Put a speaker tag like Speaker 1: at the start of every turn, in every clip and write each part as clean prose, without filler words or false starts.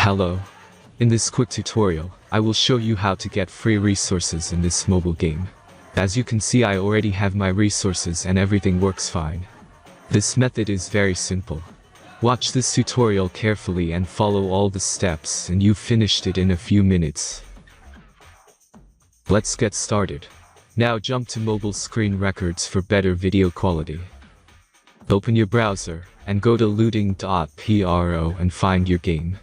Speaker 1: Hello. In this quick tutorial, I will show you how to get free resources in this mobile game. As you can see, I already have my resources and everything works fine. This method is very simple. Watch this tutorial carefully and follow all the steps and you've finished it in a few minutes. Let's get started. Now jump to mobile screen records for better video quality. Open your browser and go to looting.pro and find your game.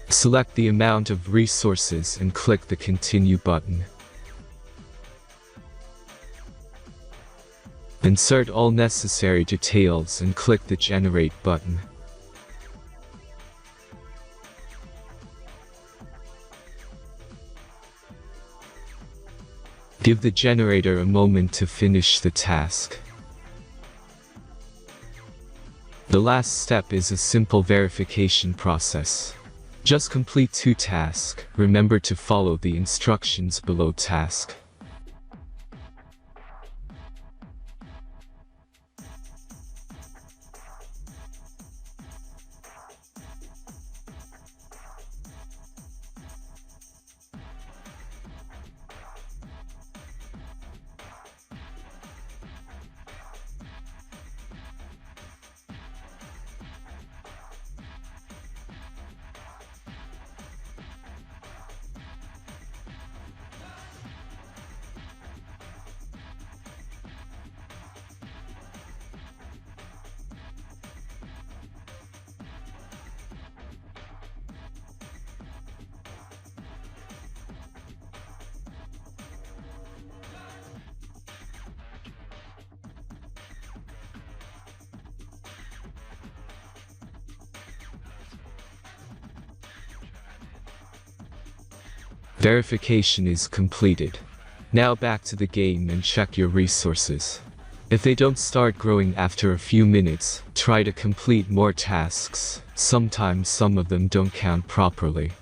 Speaker 1: Select the amount of resources and click the Continue button. Insert all necessary details and click the Generate button. Give the generator a moment to finish the task. The last step is a simple verification process. Just complete 2 tasks. Remember to follow the instructions below task. Verification is completed. Now back to the game and check your resources. If they don't start growing after a few minutes, try to complete more tasks. Sometimes some of them don't count properly.